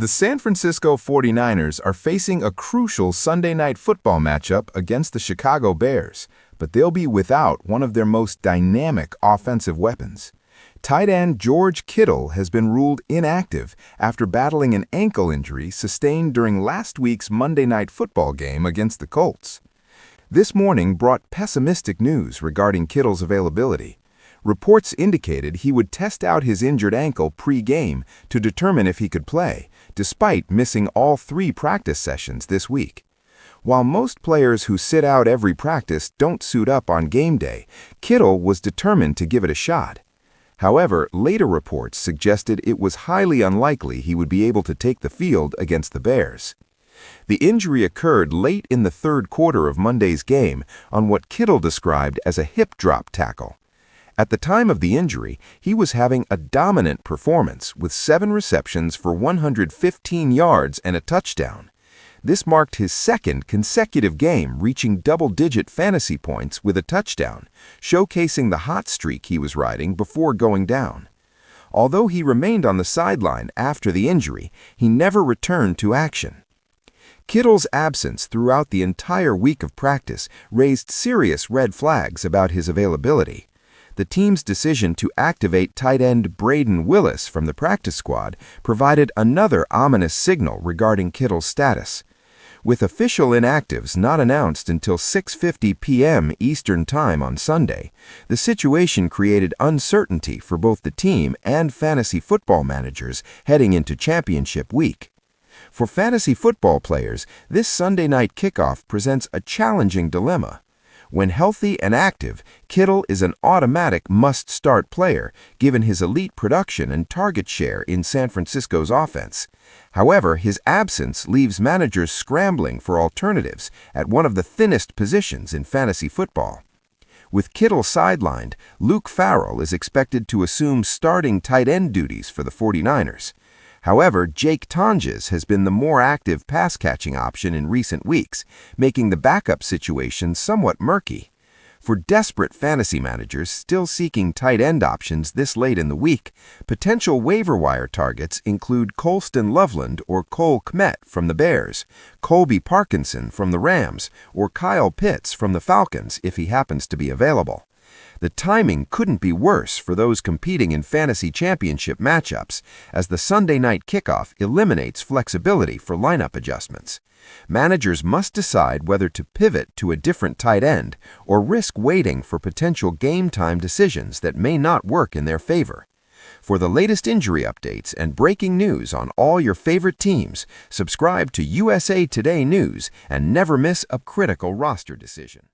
The San Francisco 49ers are facing a crucial Sunday Night Football matchup against the Chicago Bears, but they'll be without one of their most dynamic offensive weapons. Tight end George Kittle has been ruled inactive after battling an ankle injury sustained during last week's Monday Night Football game against the Colts. This morning brought pessimistic news regarding Kittle's availability. Reports indicated he would test out his injured ankle pre-game to determine if he could play, despite missing all 3 practice sessions this week. While most players who sit out every practice don't suit up on game day, Kittle was determined to give it a shot. However, later reports suggested it was highly unlikely he would be able to take the field against the Bears. The injury occurred late in the third quarter of Monday's game on what Kittle described as a hip drop tackle. At the time of the injury, he was having a dominant performance with 7 receptions for 115 yards and a touchdown. This marked his second consecutive game reaching double-digit fantasy points with a touchdown, showcasing the hot streak he was riding before going down. Although he remained on the sideline after the injury, he never returned to action. Kittle's absence throughout the entire week of practice raised serious red flags about his availability. The team's decision to activate tight end Braden Willis from the practice squad provided another ominous signal regarding Kittle's status. With official inactives not announced until 6:50 p.m. Eastern Time on Sunday, the situation created uncertainty for both the team and fantasy football managers heading into championship week. For fantasy football players, this Sunday night kickoff presents a challenging dilemma. When healthy and active, Kittle is an automatic must-start player, given his elite production and target share in San Francisco's offense. However, his absence leaves managers scrambling for alternatives at one of the thinnest positions in fantasy football. With Kittle sidelined, Luke Farrell is expected to assume starting tight end duties for the 49ers. However, Jake Tonges has been the more active pass-catching option in recent weeks, making the backup situation somewhat murky. For desperate fantasy managers still seeking tight end options this late in the week, potential waiver wire targets include Colston Loveland or Cole Kmet from the Bears, Colby Parkinson from the Rams, or Kyle Pitts from the Falcons if he happens to be available. The timing couldn't be worse for those competing in fantasy championship matchups, as the Sunday night kickoff eliminates flexibility for lineup adjustments. Managers must decide whether to pivot to a different tight end or risk waiting for potential game-time decisions that may not work in their favor. For the latest injury updates and breaking news on all your favorite teams, subscribe to USA Today News and never miss a critical roster decision.